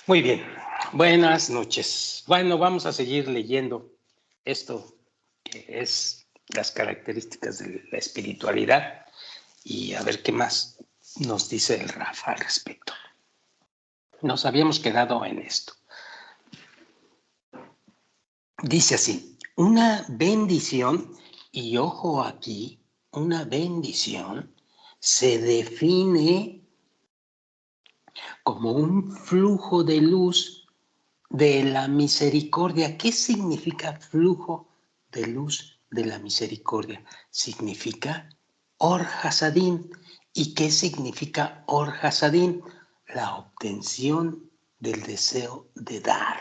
Muy bien, buenas noches. Bueno, vamos a seguir leyendo esto que es las características de la espiritualidad y a ver qué más nos dice el Rafa al respecto. Nos habíamos quedado en esto. Dice así, una bendición, y ojo aquí, una bendición se define como un flujo de luz de la misericordia. ¿Qué significa flujo de luz de la misericordia? Significa Or Hasadin. ¿Y qué significa Or Hasadin? La obtención del deseo de dar.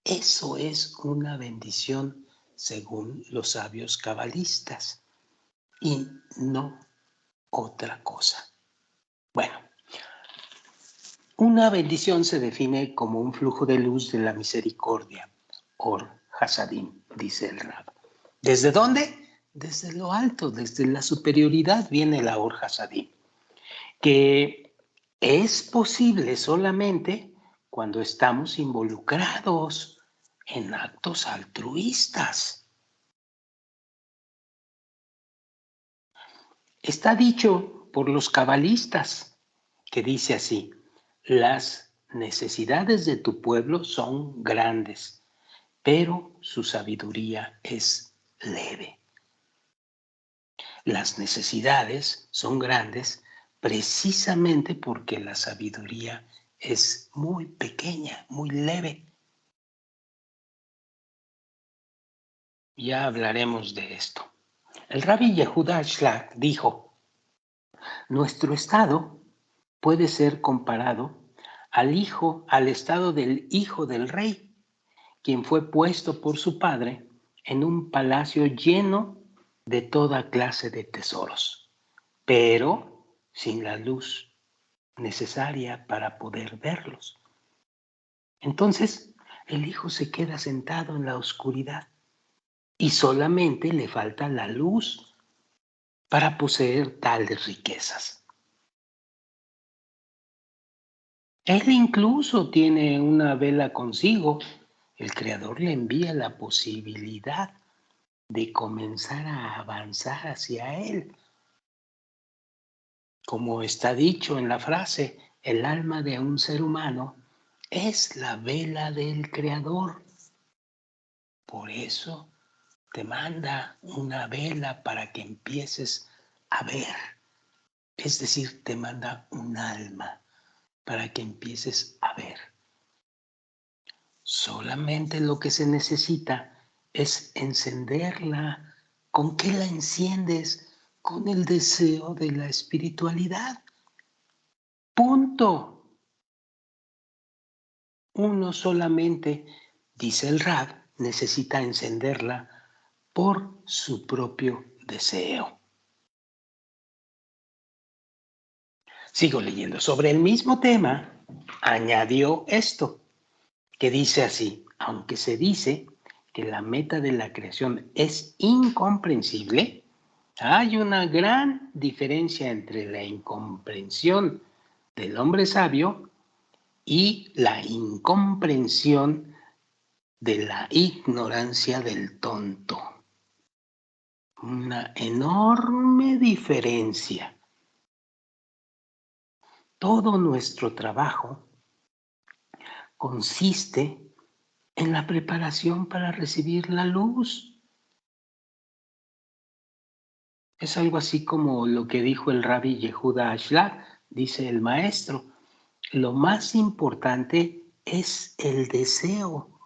Eso es una bendición según los sabios cabalistas y no otra cosa. Bueno, una bendición se define como un flujo de luz de la misericordia, Or Hasadim, dice el Rab. ¿Desde dónde? Desde lo alto, desde la superioridad viene la Or Hasadim, que es posible solamente cuando estamos involucrados en actos altruistas. Está dicho por los cabalistas, que dice así: las necesidades de tu pueblo son grandes, pero su sabiduría es leve. Las necesidades son grandes precisamente porque la sabiduría es muy pequeña, muy leve. Ya hablaremos de esto. El Rabbi Yehuda Shlag dijo: nuestro estado puede ser comparado al estado del hijo del rey, quien fue puesto por su padre en un palacio lleno de toda clase de tesoros, pero sin la luz necesaria para poder verlos. Entonces, el hijo se queda sentado en la oscuridad y solamente le falta la luz para poseer tales riquezas. Él incluso tiene una vela consigo. El Creador le envía la posibilidad de comenzar a avanzar hacia Él. Como está dicho en la frase, el alma de un ser humano es la vela del Creador. Por eso te manda una vela para que empieces a ver. Es decir, te manda un alma para que empieces a ver. Solamente lo que se necesita es encenderla. ¿Con qué la enciendes? Con el deseo de la espiritualidad. Punto. Uno solamente, dice el Rab, necesita encenderla por su propio deseo. Sigo leyendo. Sobre el mismo tema, añadió esto, que dice así: aunque se dice que la meta de la creación es incomprensible, hay una gran diferencia entre la incomprensión del hombre sabio y la incomprensión de la ignorancia del tonto. Una enorme diferencia. Todo nuestro trabajo consiste en la preparación para recibir la luz. Es algo así como lo que dijo el Rabbi Yehuda Ashlag, dice el maestro: lo más importante es el deseo,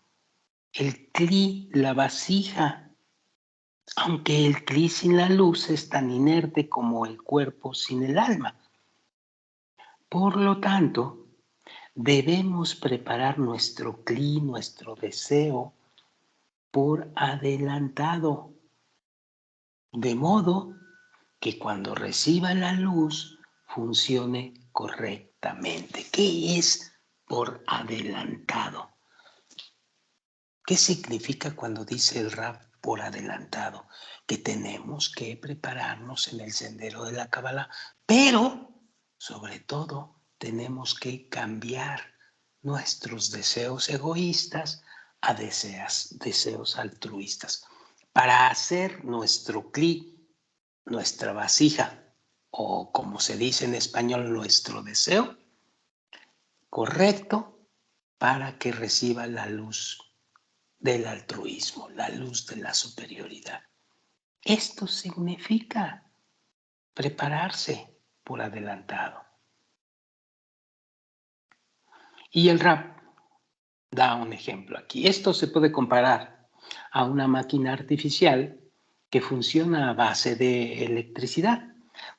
el cli, la vasija, aunque el cli sin la luz es tan inerte como el cuerpo sin el alma. Por lo tanto, debemos preparar nuestro cli, nuestro deseo, por adelantado, de modo que cuando reciba la luz funcione correctamente. ¿Qué es por adelantado? ¿Qué significa cuando dice el Rab por adelantado? Que tenemos que prepararnos en el sendero de la Kabbalah, pero sobre todo tenemos que cambiar nuestros deseos egoístas a deseos altruistas, para hacer nuestro cli, nuestra vasija, o como se dice en español, nuestro deseo correcto, para que reciba la luz del altruismo, la luz de la superioridad. Esto significa prepararse por adelantado. Y el rap da un ejemplo aquí. Esto se puede comparar a una máquina artificial que funciona a base de electricidad.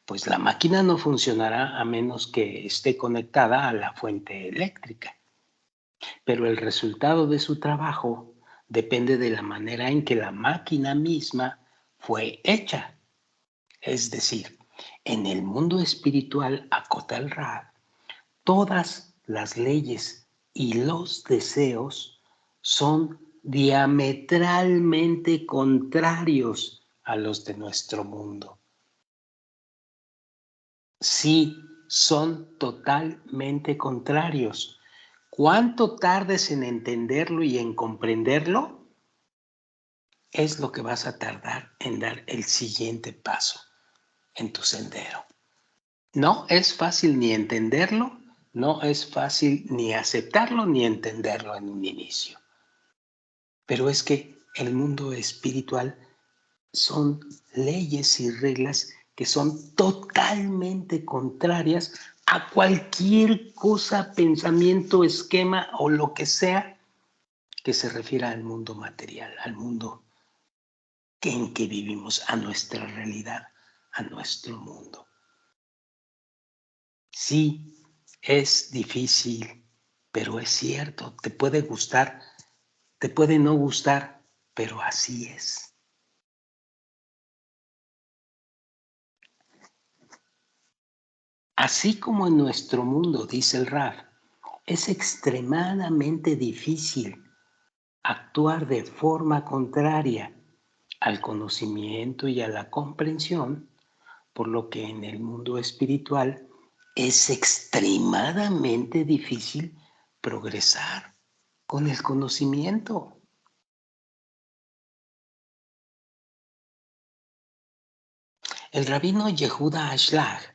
Pues la máquina no funcionará a menos que esté conectada a la fuente eléctrica. Pero el resultado de su trabajo depende de la manera en que la máquina misma fue hecha. Es decir, en el mundo espiritual, acota el Rab, todas las leyes y los deseos son diametralmente contrarios a los de nuestro mundo. Sí, son totalmente contrarios. ¿Cuánto tardes en entenderlo y en comprenderlo? Es lo que vas a tardar en dar el siguiente paso en tu sendero. No es fácil ni entenderlo, no es fácil ni aceptarlo ni entenderlo en un inicio. Pero es que el mundo espiritual son leyes y reglas que son totalmente contrarias a cualquier cosa, pensamiento, esquema o lo que sea que se refiera al mundo material, al mundo en que vivimos, a nuestra realidad, a nuestro mundo. Sí, es difícil, pero es cierto, te puede gustar, te puede no gustar, pero así es. Así como en nuestro mundo, dice el Raf, es extremadamente difícil actuar de forma contraria al conocimiento y a la comprensión, por lo que en el mundo espiritual es extremadamente difícil progresar con el conocimiento. El rabino Yehuda Ashlag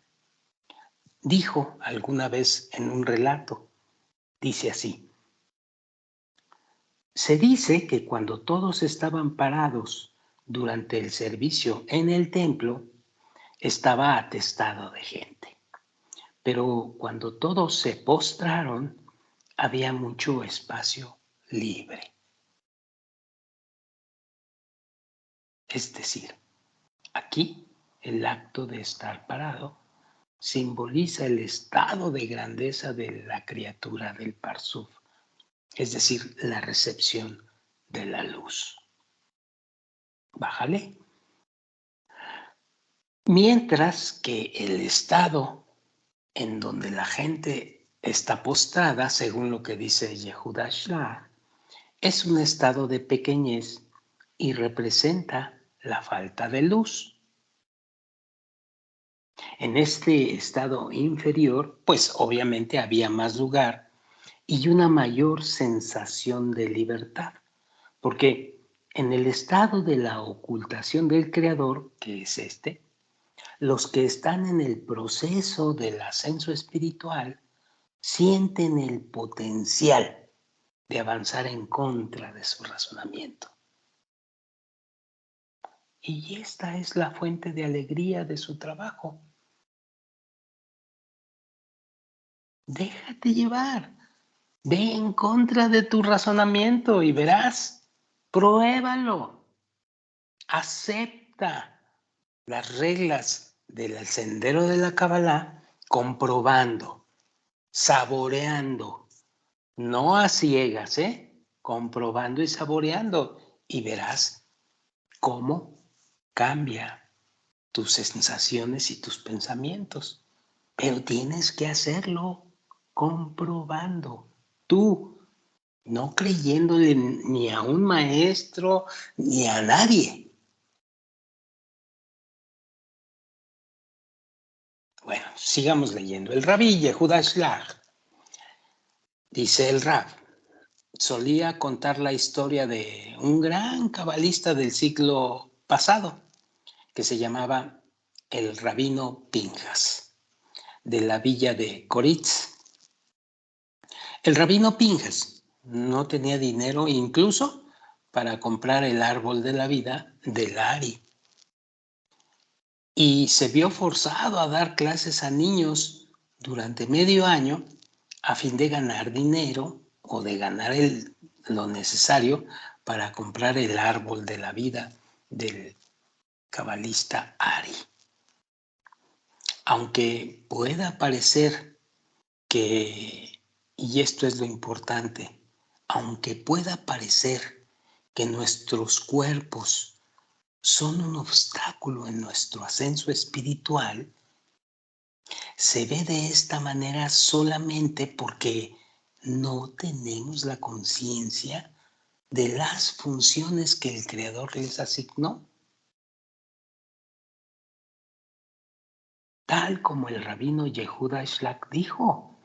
dijo alguna vez en un relato, dice así: se dice que cuando todos estaban parados durante el servicio en el templo, estaba atestado de gente. Pero cuando todos se postraron, había mucho espacio libre. Es decir, aquí el acto de estar parado simboliza el estado de grandeza de la criatura del Parsuf, es decir, la recepción de la luz. Bájale. Mientras que el estado en donde la gente está postrada, según lo que dice Yehuda Shlah, es un estado de pequeñez y representa la falta de luz. En este estado inferior, pues obviamente había más lugar y una mayor sensación de libertad, porque en el estado de la ocultación del Creador, que es este, los que están en el proceso del ascenso espiritual sienten el potencial de avanzar en contra de su razonamiento. Y esta es la fuente de alegría de su trabajo. Déjate llevar. Ve en contra de tu razonamiento y verás. Pruébalo. Acepta las reglas del sendero de la Kabbalah comprobando, saboreando, no a ciegas, comprobando y saboreando, y verás cómo cambia tus sensaciones y tus pensamientos. Pero tienes que hacerlo comprobando. Tú, no creyéndole ni a un maestro ni a nadie. Bueno, sigamos leyendo. El rabí Yehuda Shlag Dice el Rab, solía contar la historia de un gran cabalista del siglo pasado que se llamaba el rabino Pinjas, de la villa de Koritz. El rabino Pinjas no tenía dinero incluso para comprar el árbol de la vida del Ari y se vio forzado a dar clases a niños durante medio año a fin de ganar dinero o de ganar lo necesario para comprar el árbol de la vida del cabalista Ari. Aunque pueda parecer que, y esto es lo importante, aunque pueda parecer que nuestros cuerpos son un obstáculo en nuestro ascenso espiritual, se ve de esta manera solamente porque no tenemos la conciencia de las funciones que el Creador les asignó. Tal como el rabino Yehuda Shlak dijo,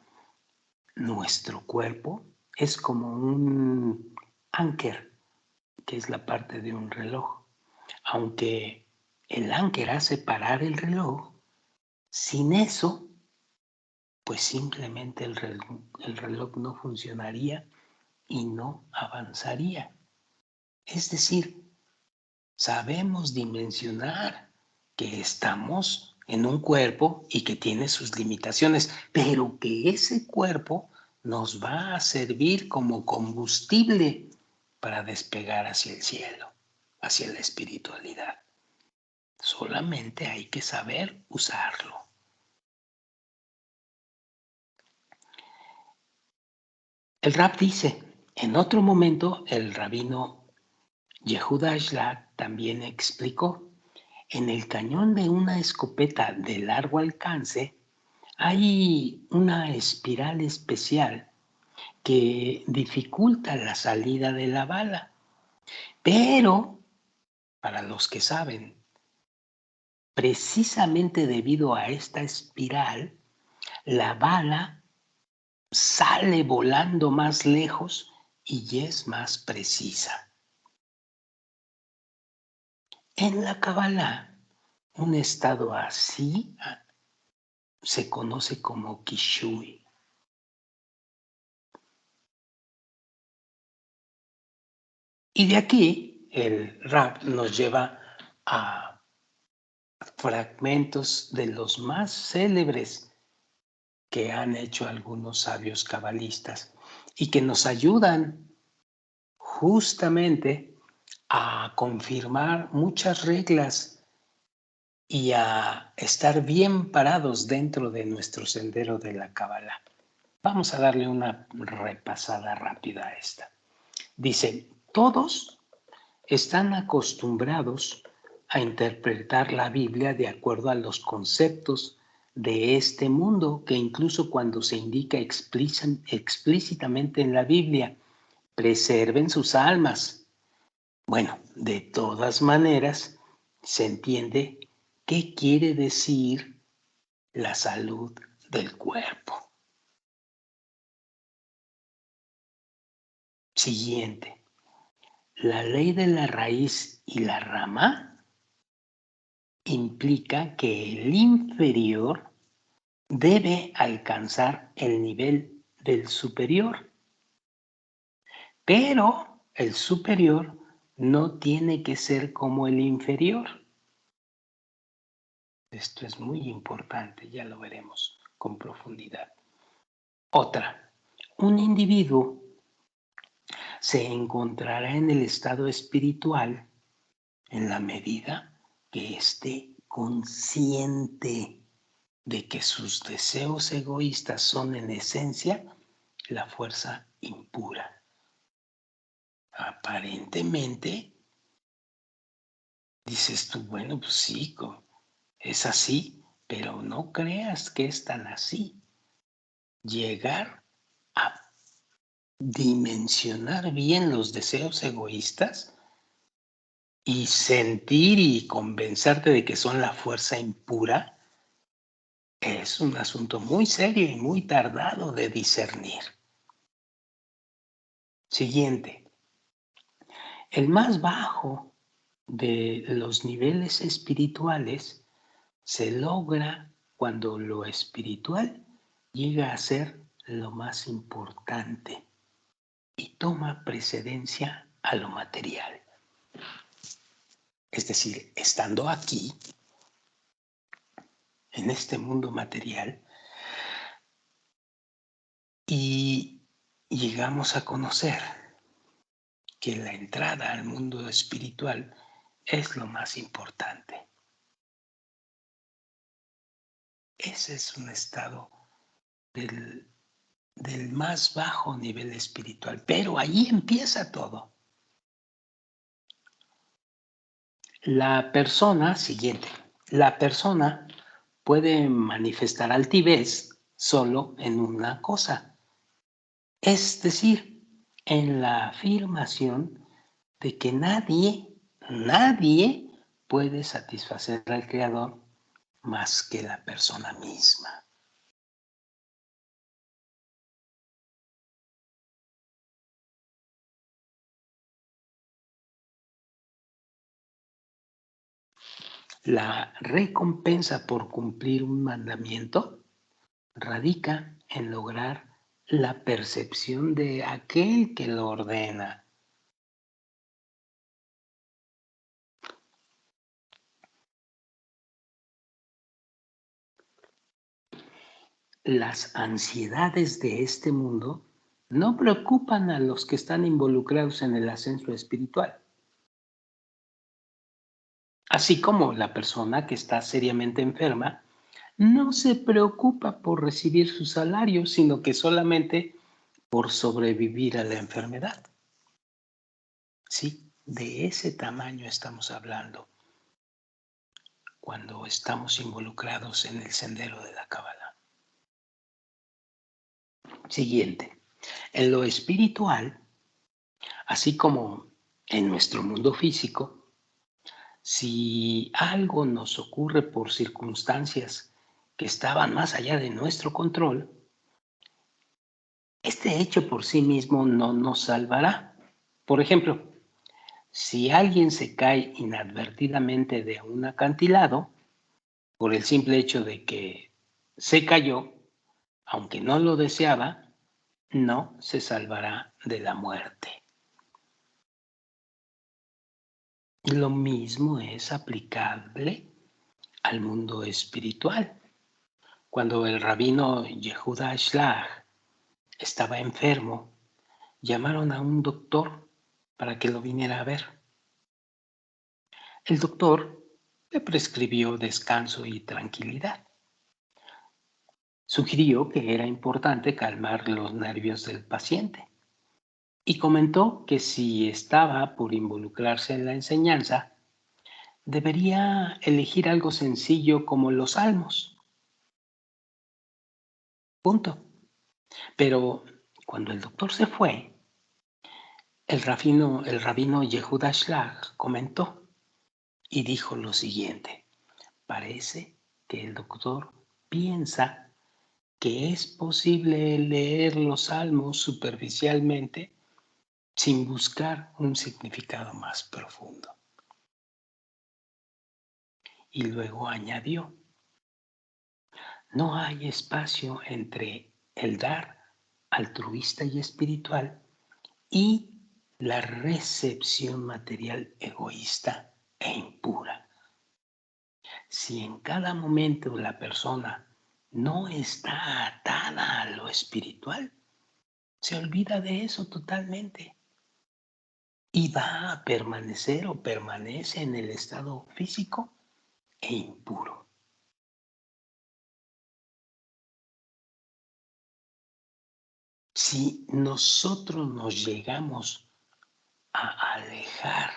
nuestro cuerpo es como un anker, que es la parte de un reloj. Aunque el anker hace parar el reloj, sin eso, pues simplemente el reloj no funcionaría y no avanzaría. Es decir, sabemos dimensionar que estamos en un cuerpo y que tiene sus limitaciones, pero que ese cuerpo nos va a servir como combustible para despegar hacia el cielo, hacia la espiritualidad. Solamente hay que saber usarlo. El Rab dice, en otro momento el rabino Yehuda Shlak también explicó, en el cañón de una escopeta de largo alcance hay una espiral especial que dificulta la salida de la bala. Pero, para los que saben, precisamente debido a esta espiral, la bala sale volando más lejos y es más precisa. En la Kabbalah, un estado así se conoce como Kishui. Y de aquí el Rab nos lleva a fragmentos de los más célebres que han hecho algunos sabios cabalistas y que nos ayudan justamente a confirmar muchas reglas y a estar bien parados dentro de nuestro sendero de la Kabbalah. Vamos a darle una repasada rápida a esta. Dice, todos están acostumbrados a interpretar la Biblia de acuerdo a los conceptos de este mundo, que incluso cuando se indica explícitamente en la Biblia, preserven sus almas. Bueno, de todas maneras, se entiende qué quiere decir la salud del cuerpo. Siguiente. La ley de la raíz y la rama implica que el inferior debe alcanzar el nivel del superior, pero el superior no tiene que ser como el inferior. Esto es muy importante, ya lo veremos con profundidad. Otra, un individuo se encontrará en el estado espiritual en la medida que esté consciente de que sus deseos egoístas son en esencia la fuerza impura. Aparentemente, dices tú, bueno, pues sí, es así, pero no creas que es tan así. Llegar a dimensionar bien los deseos egoístas y sentir y convencerte de que son la fuerza impura es un asunto muy serio y muy tardado de discernir. Siguiente. El más bajo de los niveles espirituales se logra cuando lo espiritual llega a ser lo más importante y toma precedencia a lo material. Es decir, estando aquí, en este mundo material, y llegamos a conocer que la entrada al mundo espiritual es lo más importante. Ese es un estado del más bajo nivel espiritual, pero ahí empieza todo. La persona puede manifestar altivez solo en una cosa, es decir, en la afirmación de que nadie puede satisfacer al Creador más que la persona misma. La recompensa por cumplir un mandamiento radica en lograr la percepción de aquel que lo ordena. Las ansiedades de este mundo no preocupan a los que están involucrados en el ascenso espiritual. Así como la persona que está seriamente enferma no se preocupa por recibir su salario, sino que solamente por sobrevivir a la enfermedad. Sí, de ese tamaño estamos hablando cuando estamos involucrados en el sendero de la Cábala. Siguiente. En lo espiritual, así como en nuestro mundo físico, si algo nos ocurre por circunstancias que estaban más allá de nuestro control, este hecho por sí mismo no nos salvará. Por ejemplo, si alguien se cae inadvertidamente de un acantilado, por el simple hecho de que se cayó, aunque no lo deseaba, no se salvará de la muerte. Lo mismo es aplicable al mundo espiritual. Cuando el rabino Yehuda Shlag estaba enfermo, llamaron a un doctor para que lo viniera a ver. El doctor le prescribió descanso y tranquilidad. Sugirió que era importante calmar los nervios del paciente y comentó que si estaba por involucrarse en la enseñanza, debería elegir algo sencillo como los salmos. Punto. Pero cuando el doctor se fue, el rabino Yehuda Shlag comentó y dijo lo siguiente: parece que el doctor piensa que es posible leer los salmos superficialmente sin buscar un significado más profundo. Y luego añadió: no hay espacio entre el dar altruista y espiritual y la recepción material egoísta e impura. Si en cada momento la persona no está atada a lo espiritual, se olvida de eso totalmente y va a permanecer o permanece en el estado físico e impuro. Si nosotros nos llegamos a alejar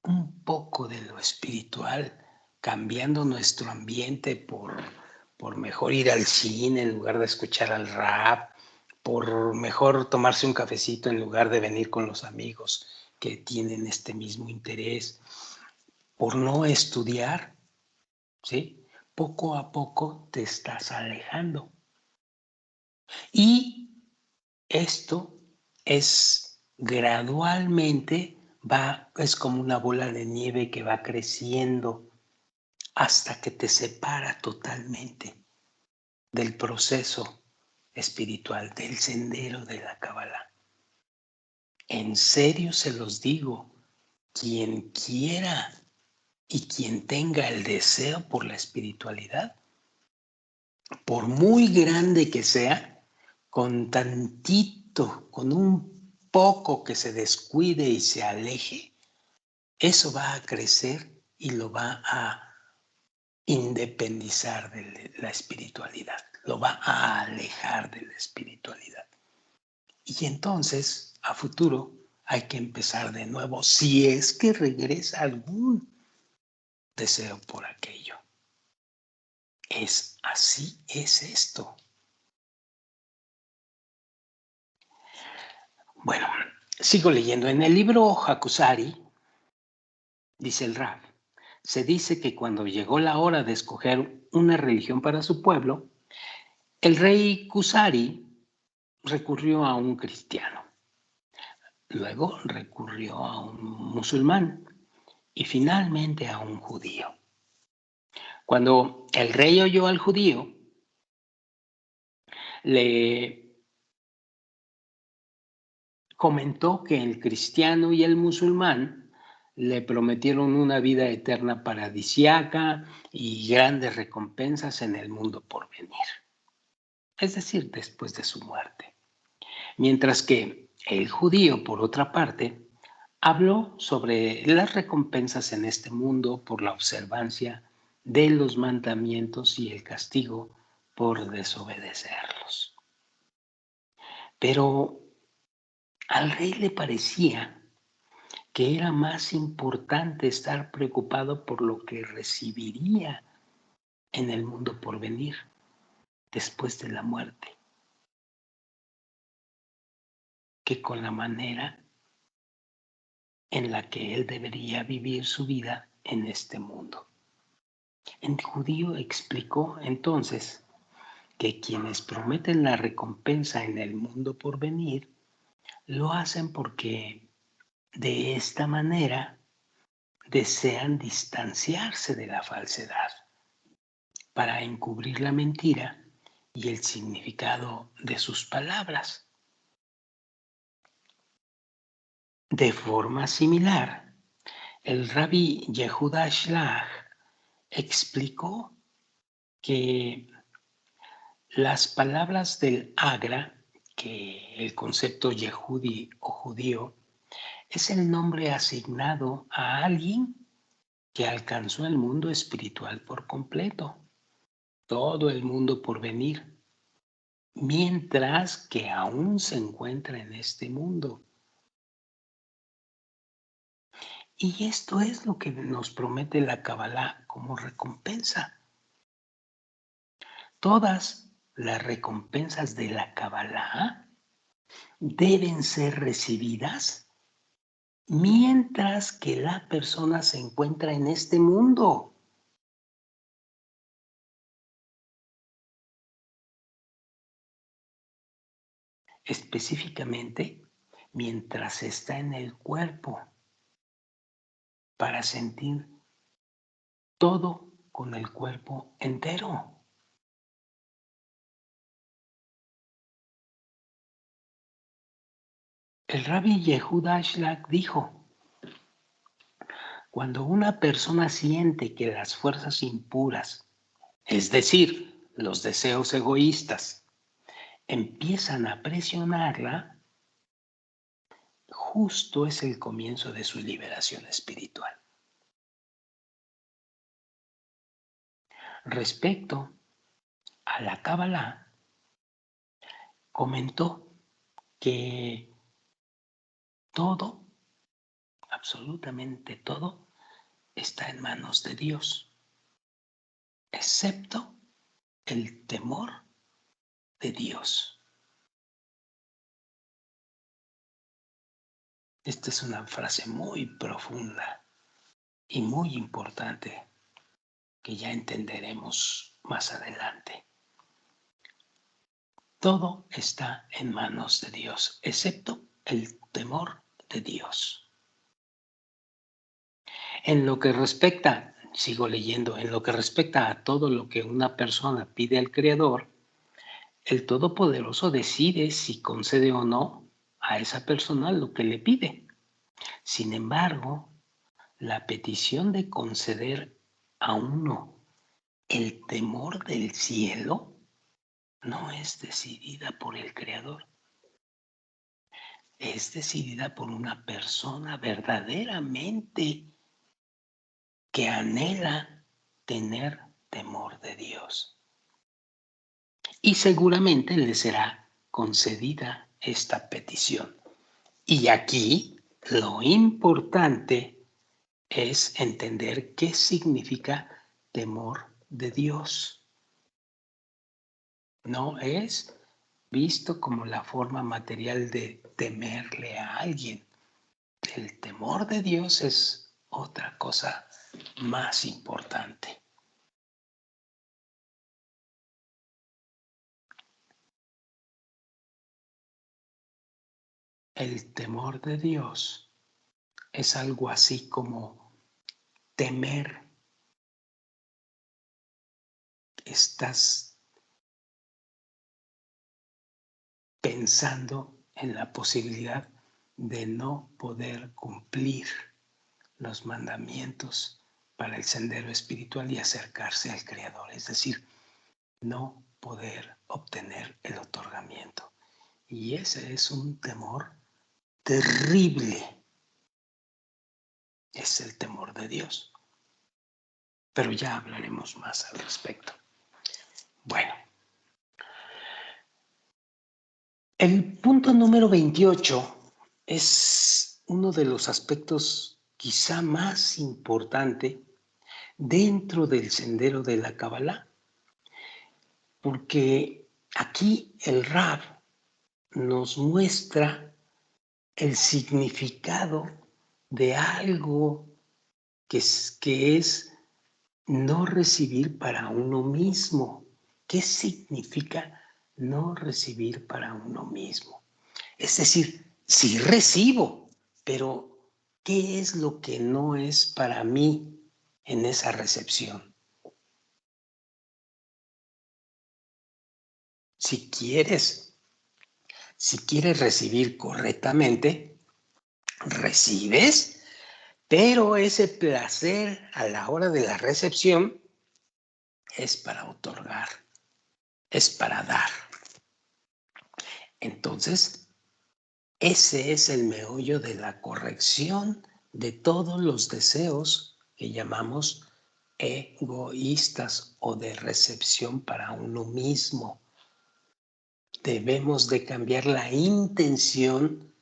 un poco de lo espiritual, cambiando nuestro ambiente por mejor ir al cine en lugar de escuchar al rap, por mejor tomarse un cafecito en lugar de venir con los amigos que tienen este mismo interés, por no estudiar, ¿sí? Poco a poco te estás alejando. Y esto es gradualmente, es como una bola de nieve que va creciendo hasta que te separa totalmente del proceso espiritual, del sendero de la Cábala. En serio se los digo, quien quiera y quien tenga el deseo por la espiritualidad, por muy grande que sea, con tantito, con un poco que se descuide y se aleje, eso va a crecer y lo va a independizar de la espiritualidad, lo va a alejar de la espiritualidad. Y entonces, a futuro, hay que empezar de nuevo, si es que regresa algún deseo por aquello. Es así, es esto. Bueno, sigo leyendo. En el libro Hakusari, dice el Raf, se dice que cuando llegó la hora de escoger una religión para su pueblo, el rey Kusari recurrió a un cristiano. Luego recurrió a un musulmán y finalmente a un judío. Cuando el rey oyó al judío, le comentó que el cristiano y el musulmán le prometieron una vida eterna paradisiaca y grandes recompensas en el mundo por venir, es decir, después de su muerte. Mientras que el judío, por otra parte, habló sobre las recompensas en este mundo por la observancia de los mandamientos y el castigo por desobedecerlos. Pero al rey le parecía que era más importante estar preocupado por lo que recibiría en el mundo por venir después de la muerte, que con la manera en la que él debería vivir su vida en este mundo. El judío explicó entonces que quienes prometen la recompensa en el mundo por venir lo hacen porque de esta manera desean distanciarse de la falsedad para encubrir la mentira y el significado de sus palabras. De forma similar, el rabí Yehuda Shlach explicó que las palabras del Agra, que el concepto yehudi o judío, es el nombre asignado a alguien que alcanzó el mundo espiritual por completo, todo el mundo por venir, mientras que aún se encuentra en este mundo. Y esto es lo que nos promete la Kabbalah como recompensa. Todas las recompensas de la Kabbalah deben ser recibidas mientras que la persona se encuentra en este mundo. Específicamente, mientras está en el cuerpo, para sentir todo con el cuerpo entero. El rabí Yehuda Shlach dijo, cuando una persona siente que las fuerzas impuras, es decir, los deseos egoístas, empiezan a presionarla, justo es el comienzo de su liberación espiritual. Respecto a la Kabbalah, comentó que todo, absolutamente todo, está en manos de Dios, excepto el temor de Dios. Esta es una frase muy profunda y muy importante que ya entenderemos más adelante. Todo está en manos de Dios, excepto el temor de Dios. En lo que respecta, sigo leyendo, en lo que respecta a todo lo que una persona pide al Creador, el Todopoderoso decide si concede o no a esa persona lo que le pide. Sin embargo, la petición de conceder a uno el temor del cielo no es decidida por el Creador. Es decidida por una persona verdaderamente que anhela tener temor de Dios. Y seguramente le será concedida esta petición. Y aquí lo importante es entender qué significa temor de Dios. No es visto como la forma material de temerle a alguien. El temor de Dios es otra cosa más importante. El temor de Dios es algo así como temer. Estás pensando en la posibilidad de no poder cumplir los mandamientos para el sendero espiritual y acercarse al Creador, es decir, no poder obtener el otorgamiento. Y ese es un temor terrible, es el temor de Dios. Pero ya hablaremos más al respecto. Bueno, el punto número 28 es uno de los aspectos quizá más importante dentro del sendero de la Kabbalah, porque aquí el Rab nos muestra el significado de algo que es no recibir para uno mismo. ¿Qué significa no recibir para uno mismo? Es decir, sí recibo, pero ¿qué es lo que no es para mí en esa recepción? Si quieres recibir correctamente, recibes, pero ese placer a la hora de la recepción es para otorgar, es para dar. Entonces, ese es el meollo de la corrección de todos los deseos que llamamos egoístas o de recepción para uno mismo. Debemos de cambiar la intención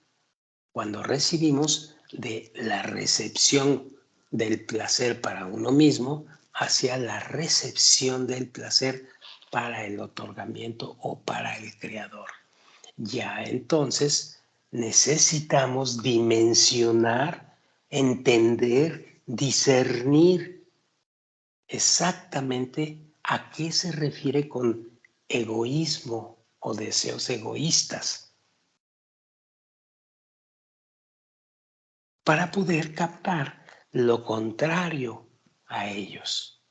cuando recibimos de la recepción del placer para uno mismo hacia la recepción del placer para el otorgamiento o para el Creador. Ya entonces necesitamos dimensionar, entender, discernir exactamente a qué se refiere con egoísmo o deseos egoístas, para poder captar lo contrario a ellos,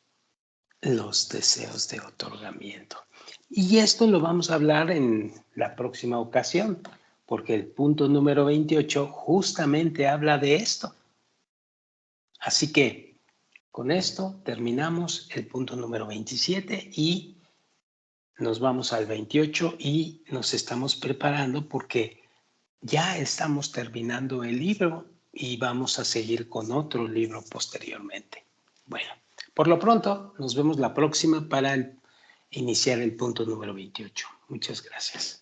los deseos de otorgamiento. Y esto lo vamos a hablar en la próxima ocasión, porque el punto número 28 justamente habla de esto. Así que con esto terminamos el punto número 27 y nos vamos al 28 y nos estamos preparando porque ya estamos terminando el libro y vamos a seguir con otro libro posteriormente. Bueno, por lo pronto nos vemos la próxima para iniciar el punto número 28. Muchas gracias.